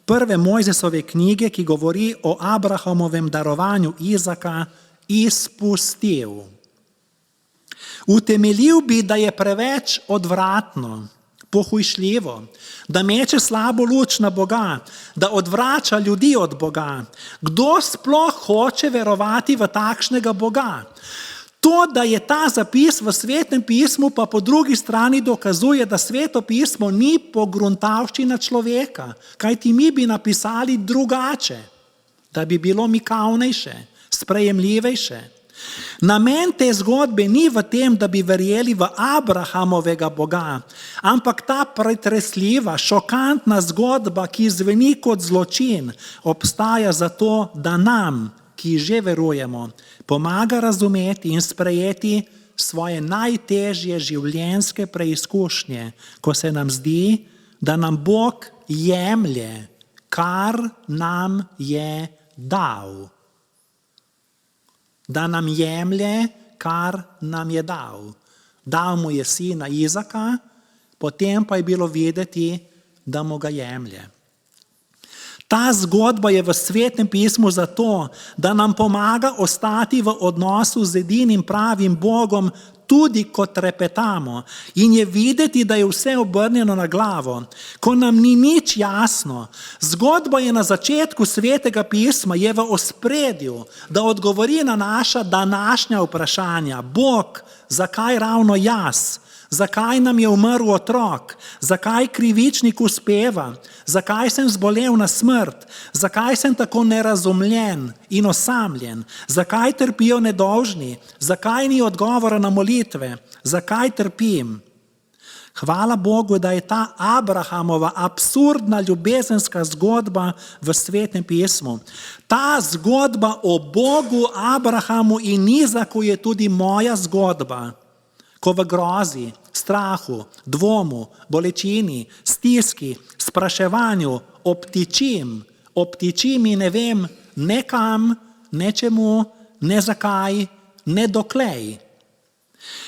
prve Mojzesove knjige, ki govori o Abrahamovem darovanju Izaka, izpustil. Utemeljil bi, da je preveč odvratno, pohujšljivo, da meče slabo luč na Boga, da odvrača ljudi od Boga. Kdo sploh hoče verovati v takšnega Boga? To, da je ta zapis v Svetem pismu, pa po drugi strani dokazuje, da Sveto pismo ni pogruntavščina človeka, kajti mi bi napisali drugače, da bi bilo mikavnejše, sprejemljivejše. Namen te zgodbe ni v tem, da bi verjeli v Abrahamovega Boga, ampak ta pretresljiva, šokantna zgodba, ki zveni kot zločin, obstaja zato, da nam, ki že verujemo, pomaga razumeti in sprejeti svoje najtežje življenjske preizkušnje, ko se nam zdi, da nam Bog jemlje, kar nam je dal. Da nam jemlje, kar nam je dal. Dal mu je sina Izaka, potem pa je bilo videti, da mu ga jemlje. Ta zgodba je v Svetem pismu zato, da nam pomaga ostati v odnosu z edinim pravim Bogom, tudi ko trepetamo in je videti, da je vse obrnjeno na glavo, ko nam ni nič jasno. Zgodba je na začetku Svetega pisma, je v ospredju, da odgovori na naša današnja vprašanja. Bog, zakaj ravno jaz? Zakaj nam je umrl otrok? Zakaj krivičnik uspeva? Zakaj sem zbolel na smrt? Zakaj sem tako nerazumljen in osamljen? Zakaj trpijo nedolžni? Zakaj ni odgovora na molitve? Zakaj trpim? Hvala Bogu, da je ta Abrahamova absurdna ljubezenska zgodba v Svetem pismu. Ta zgodba o Bogu, Abrahamu in Izaku je tudi moja zgodba. Ko v grozi, strahu, dvomu, bolečini, stiski, spraševanju obtičim in ne vem ne kam, ne čemu, ne zakaj, ne doklej.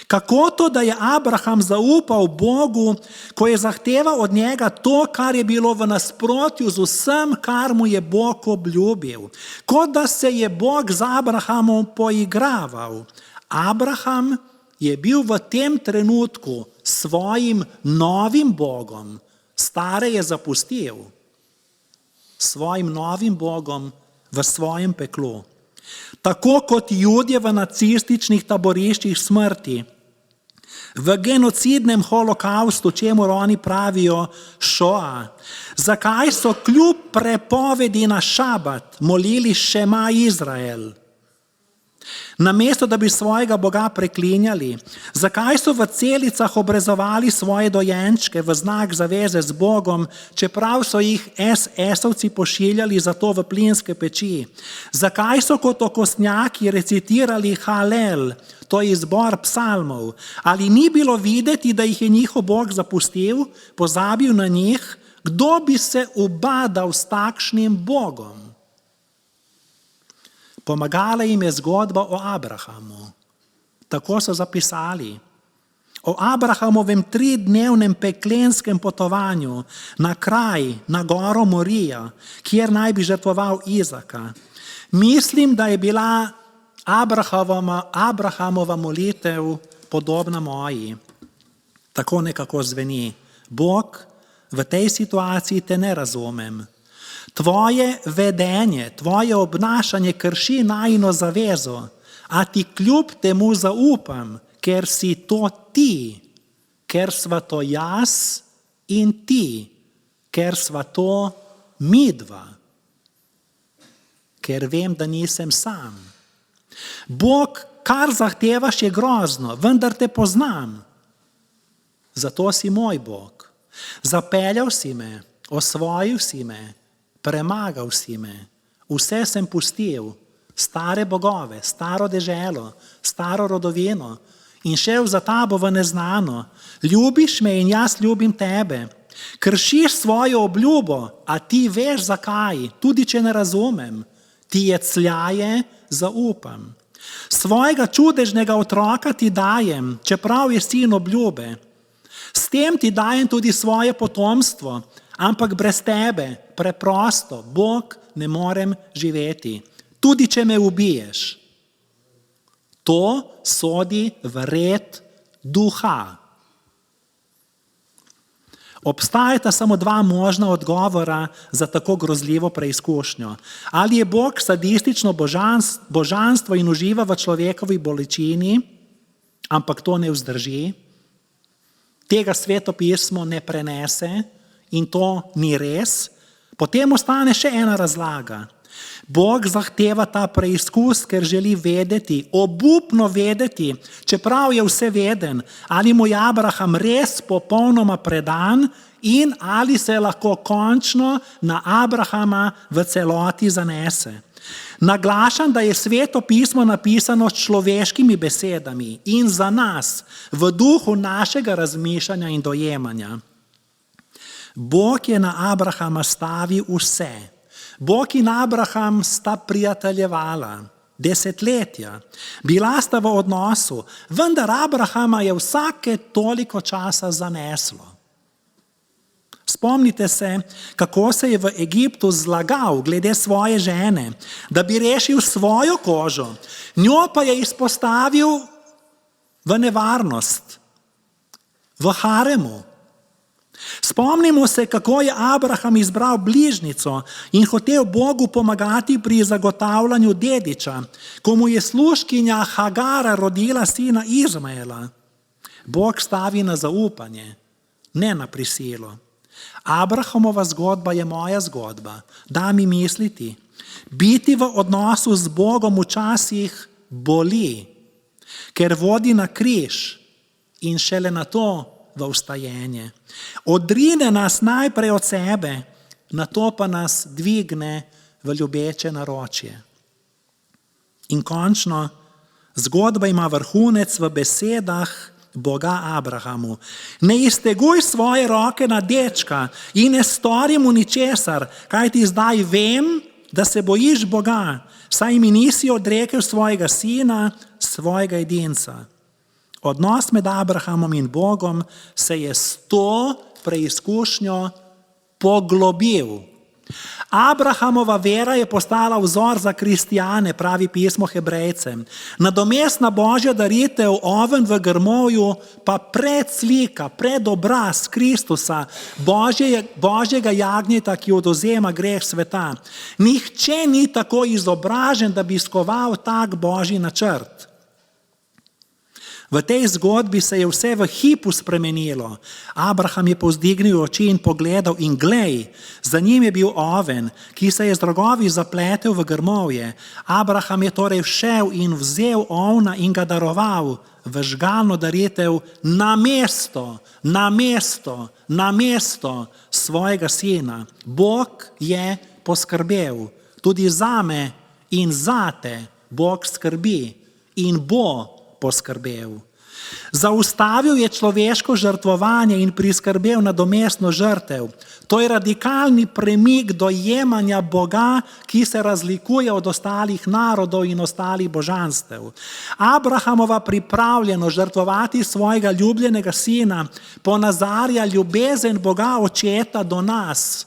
Kako to, da je Abraham zaupal Bogu, ko je zahteval od njega to, kar je bilo v nasprotju z vsem, kar mu je Bog obljubil? Kot da se je Bog z Abrahamom poigraval. Abraham je bil v tem trenutku svojim novim Bogom, stare je zapustil. svojim novim Bogom v svojem peklu. Tako kot Judje v nacističnih taboriščih smrti, v genocidnem holokaustu, čemur oni pravijo šoa. Zakaj so kljub prepovedi na šabat molili Šema Izrael? Namesto, da bi svojega Boga preklinjali, zakaj so v celicah obrezovali svoje dojenčke v znak zaveze z Bogom, čeprav so jih SS-ovci pošiljali za to v plinske peči? Zakaj so kot okostnjaki recitirali Halel, to je izbor psalmov? Ali ni bilo videti, da jih je njihov Bog zapustil, pozabil na njih? Kdo bi se ubadal s takšnim Bogom? Pomagala jim je zgodba o Abrahamu. Tako so zapisali. O Abrahamovem 3-dnevnem peklenskem potovanju na kraj, na goro Morija, kjer naj bi žrtvoval Izaka. Mislim, da je bila Abrahamova molitev podobna moji. Tako nekako zveni. Bog, v tej situaciji te ne razumem. Tvoje vedenje, tvoje obnašanje krši najino zavezo, a ti kljub temu zaupam, ker si to ti, ker sva to jaz in ti, ker sva to midva, ker vem, da nisem sam. Bog, kar zahtevaš, je grozno, vendar te poznam. Zato si moj Bog. Zapeljal si me, osvojil si me, premagal si me, vse sem pustil, stare bogove, staro deželo, staro rodovino in šel za tabo v neznano. Ljubiš me in jaz ljubim tebe. Kršiš svojo obljubo, a ti veš zakaj, tudi če ne razumem. Ti je cljaje zaupam. Svojega čudežnega otroka ti dajem, čeprav je sin obljube. S tem ti dajem tudi svoje potomstvo, ampak brez tebe, preprosto, Bog, ne morem živeti. Tudi če me ubiješ. To sodi v red duha. Obstajata samo dva možna odgovora za tako grozljivo preizkušnjo. Ali je Bog sadistično božanstvo in uživa v človekovi bolečini, ampak to ne vzdrži, tega Sveto pismo ne prenese in to ni res, potem ostane še ena razlaga. Bog zahteva ta preizkus, ker želi vedeti, obupno vedeti, čeprav je vseveden, ali mu je Abraham res popolnoma predan in ali se lahko končno na Abrahama v celoti zanese. Naglašam, da je Sveto pismo napisano s človeškimi besedami in za nas, v duhu našega razmišljanja in dojemanja. Bog je na Abrahama stavil vse. Bog in Abraham sta prijateljevala desetletja. Bila sta v odnosu, vendar Abrahama je vsake toliko časa zaneslo. Spomnite se, kako se je v Egiptu zlagal glede svoje žene, da bi rešil svojo kožo, njo pa je izpostavil v nevarnost, v haremu. Spomnimo se, kako je Abraham izbral bližnjico in hotel Bogu pomagati pri zagotavljanju dediča, ko mu je služkinja Hagara rodila sina Izmaela. Bog stavi na zaupanje, ne na prisilo. Abrahamova zgodba je moja zgodba. Da mi misliti, biti v odnosu z Bogom včasih boli, ker vodi na križ in šele na to v vstajenje. Odrine nas najprej od sebe, nato pa nas dvigne v ljubeče naročje. In končno, zgodba ima vrhunec v besedah Boga Abrahamu. Ne izteguj svoje roke na dečka in ne stori mu ničesar, kajti zdaj vem, da se bojiš Boga, saj mi nisi odrekel svojega sina, svojega edinca. Odnos med Abrahamom in Bogom se je s to preizkušnjo poglobil. Abrahamova vera je postala vzor za kristijane, pravi pismo Hebrejcem. Nadomestna božja daritev, oven v grmovju, pa predslika, predobraz Kristusa, božjega jagnjeta, ki odvzema greh sveta. Nihče ni tako izobražen, da bi skoval tak božji načrt. V tej zgodbi se je vse v hipu spremenilo. Abraham je povzdignil oči in pogledal in glej, za njim je bil oven, ki se je z drogovi zapletel v grmovje. Abraham je torej šel in vzel ovna in ga daroval v žgalno daritev namesto svojega sina. Bog je poskrbel. Tudi zame in zate Bog skrbi in bo poskrbel. Zaustavil je človeško žrtvovanje in priskrbel nadomestno žrtev. To je radikalni premik dojemanja Boga, ki se razlikuje od ostalih narodov in ostalih božanstev. Abrahamova pripravljenost žrtvovati svojega ljubljenega sina ponazarja ljubezen Boga Očeta do nas.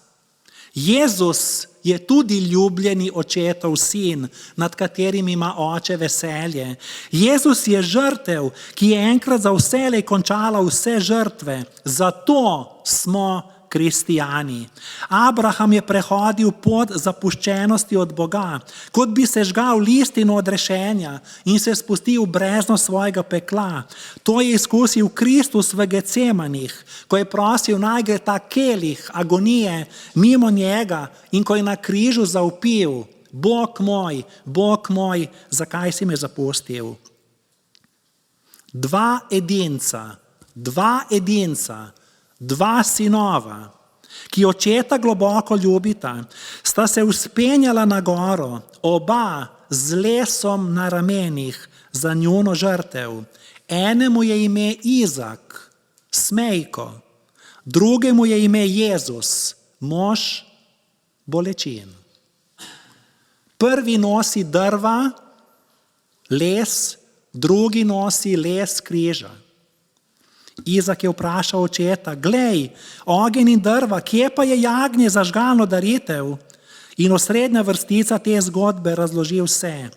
Jezus je tudi ljubljeni očetov sin, nad katerim ima oče veselje. Jezus je žrtev, ki je enkrat za vselej končala vse žrtve. Zato smo kristijani. Abraham je prehodil pot zapuščenosti od Boga, kot bi se žgal listino odrešenja in se spustil v brezno svojega pekla. To je izkusil Kristus v Gecemanih, ko je prosil, naj gre ta kelih agonije mimo njega in ko je na križu zavpil: Bog moj, zakaj si me zapustil? Dva edinca, dva sinova, ki očeta globoko ljubita, sta se vzpenjala na goro, oba z lesom na ramenih za njuno žrtev. Enemu je ime Izak, smejko, drugemu je ime Jezus, mož bolečin. Prvi nosi drva, les, drugi nosi les križa. Izak je vprašal očeta: glej, ogenj in drva, kje pa je jagnje za žgalno daritev? In osrednja vrstica te zgodbe razloži vse.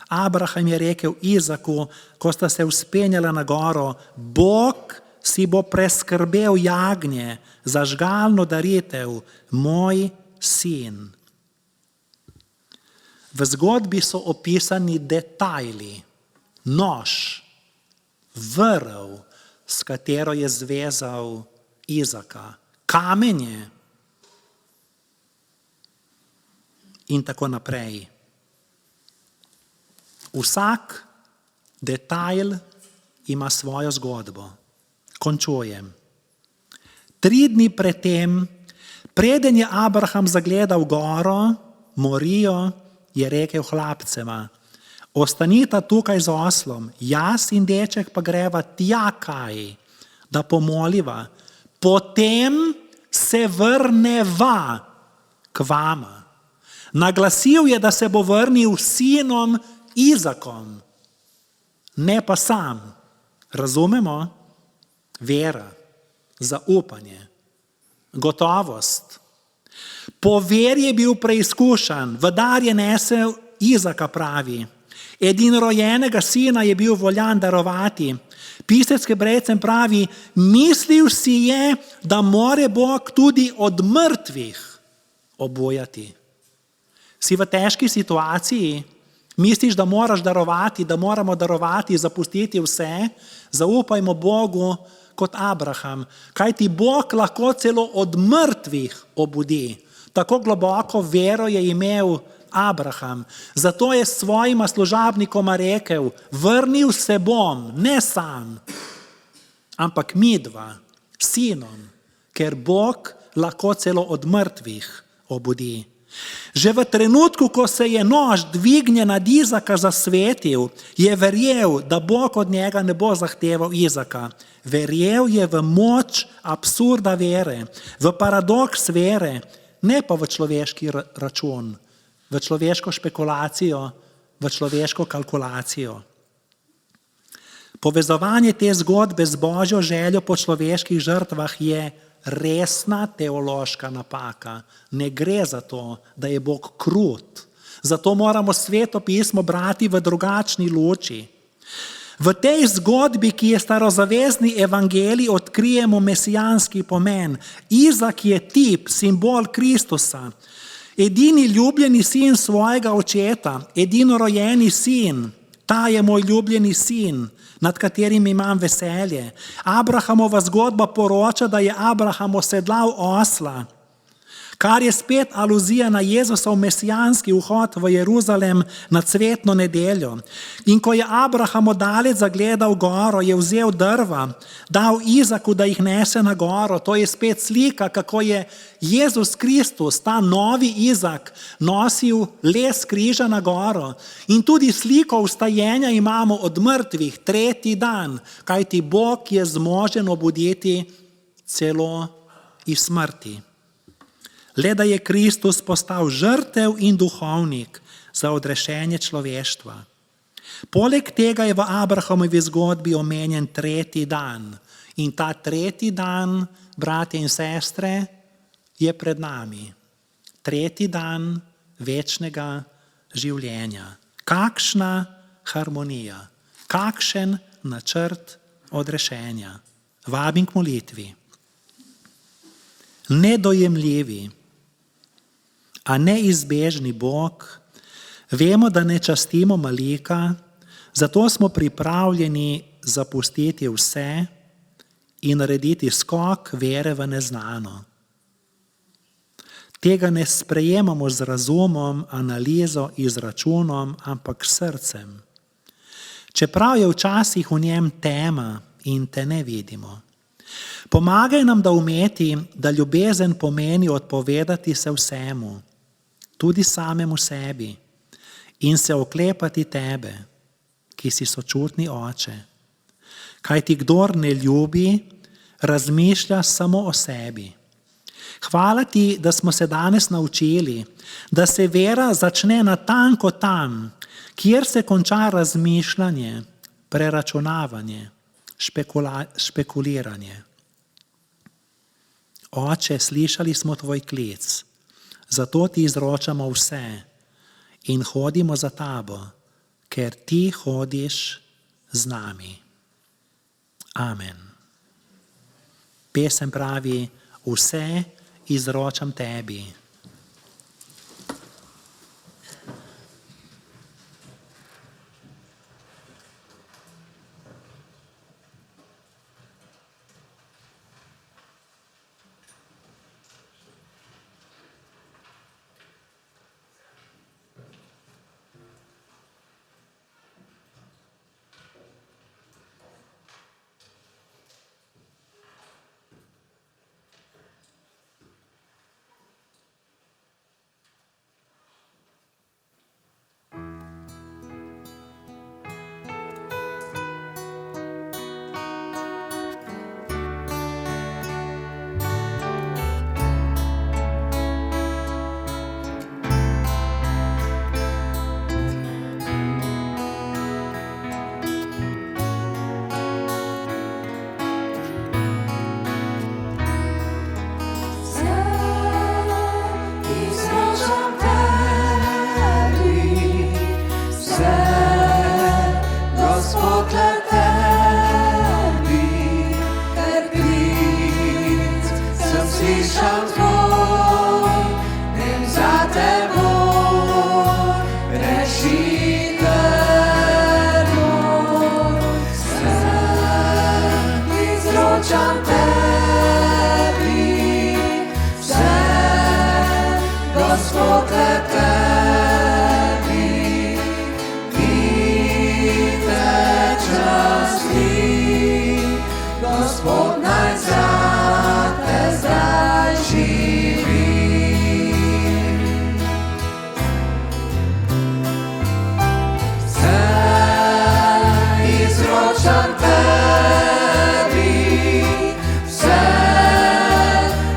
Abraham je rekel Izaku, ko sta se vzpenjala na goro: Bog si bo preskrbel jagnje za žgalno daritev, moj sin. V zgodbi so opisani detajli: nož, vrv, s katero je zvezal Izaka, kamenje in tako naprej. Vsak detajl ima svojo zgodbo. Končujem. 3 dni predtem, preden je Abraham zagledal goro, Morijo, je rekel hlapcema: ostanita tukaj z oslom, jaz in deček pa greva tja kaj, da pomoliva, potem se vrneva k vama. Naglasil je, da se bo vrnil s sinom Izakom, ne pa sam. Razumemo? Vera, zaupanje, gotovost. Po veri je bil preizkušan, v dar je nesel Izaka, pravi. Edinorojenega sina je bil voljan darovati. Pisec Hebrejcem pravi: mislil si je, da more Bog tudi od mrtvih obujati. Si v težki situaciji, misliš, da moraš darovati, da moramo darovati, zapustiti vse, zaupajmo Bogu kot Abraham, kajti Bog lahko celo od mrtvih obudi. Tako globoko vero je imel Abraham. Zato je svojima služabnikoma rekel: vrnil se bom, ne sam, ampak midva, sinom, ker Bog lahko celo od mrtvih obudi. Že v trenutku, ko se je nož dvignjen nad Izaka zasvetil, je verjel, da Bog od njega ne bo zahteval Izaka. Verjel je v moč absurda vere, v paradoks vere, ne pa v človeški račun, v človeško špekulacijo, v človeško kalkulacijo. Povezovanje te zgodbe z božjo željo po človeških žrtvah je resna teološka napaka. Ne gre za to, da je Bog krut. Zato moramo Sveto pismo brati v drugačni luči. V tej zgodbi, ki je starozavezni evangelij, odkrijemo mesijanski pomen. Izak je tip, simbol Kristusa. Edini ljubljeni sin svojega očeta, edinorojeni sin, ta je moj ljubljeni sin, nad katerim imam veselje. Abrahamova zgodba poroča, da je Abraham osedlal osla, kar je spet aluzija na Jezusov mesijanski vhod v Jeruzalem na cvetno nedeljo. In ko je Abraham oddaleč zagledal goro, je vzel drva, dal Izaku, da jih nese na goro. To je spet slika, kako je Jezus Kristus, ta novi Izak, nosil les križa na goro. In tudi sliko vstajenja imamo od mrtvih, 3. dan, kajti Bog je zmožen obuditi celo iz smrti. Le da je Kristus postal žrtev in duhovnik za odrešenje človeštva. Poleg tega je v Abrahamovi zgodbi omenjen 3. dan. In ta 3. dan, bratje in sestre, je pred nami. 3. dan večnega življenja. Kakšna harmonija, kakšen načrt odrešenja. Vabim k molitvi. Nedojemljivi, a neizbežni Bog, vemo, da ne častimo malika, zato smo pripravljeni zapustiti vse in narediti skok vere v neznano. Tega ne sprejemamo z razumom, analizo, izračunom, ampak s srcem. Čeprav je včasih v njem tema in te ne vidimo. Pomagaj nam doumeti, da ljubezen pomeni odpovedati se vsemu, tudi samemu sebi, in se oklepati tebe, ki si sočutni oče. Kajti kdor ne ljubi, razmišlja samo o sebi. Hvala ti, da smo se danes naučili, da se vera začne natanko tam, kjer se konča razmišljanje, preračunavanje, špekuliranje. Oče, slišali smo tvoj klic, zato ti izročamo vse in hodimo za tabo, ker ti hodiš z nami. Amen. Pesem pravi, vse izročam tebi.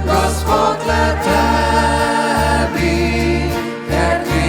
Gospod, le tebi, ker ti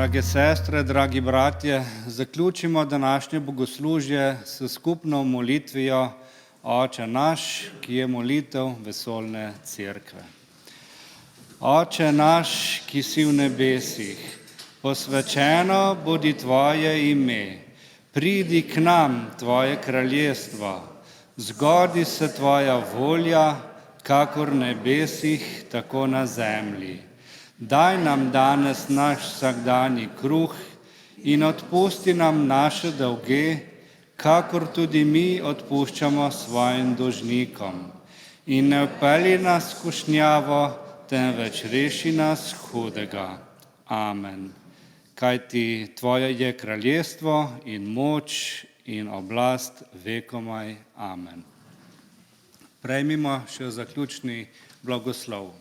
Drage sestre, dragi bratje, zaključimo današnje bogoslužje s skupno molitvijo Oče naš, ki je molitev vesoljne cerkve. Oče naš, ki si v nebesih, posvečeno bodi tvoje ime, pridi k nam tvoje kraljestvo, zgodi se tvoja volja, kakor v nebesih, tako na zemlji. Daj nam danes naš vsakdanji kruh in odpusti nam naše dolge, kakor tudi mi odpuščamo svojim dolžnikom. In ne vpelji nas v skušnjavo, temveč reši nas hudega. Amen. Kajti tvoje je kraljestvo in moč in oblast vekomaj. Amen. Prejmimo še zaključni blagoslov.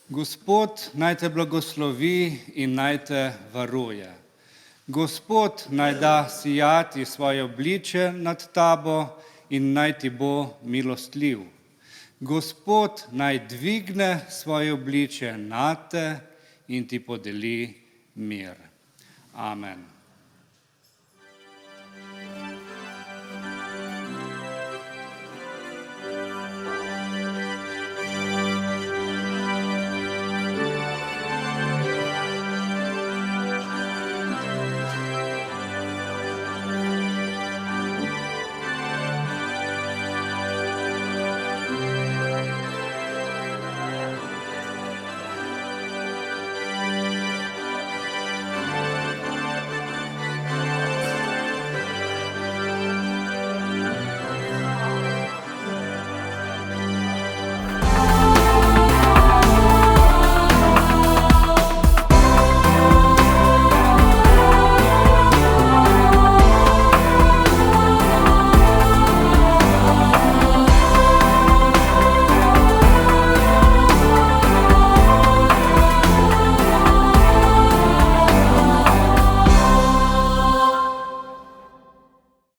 Gospod naj te blagoslovi in naj te varuje. Gospod naj da sijati svoje obliče nad tabo in naj ti bo milostljiv. Gospod naj dvigne svoje obliče nate in ti podeli mir. Amen.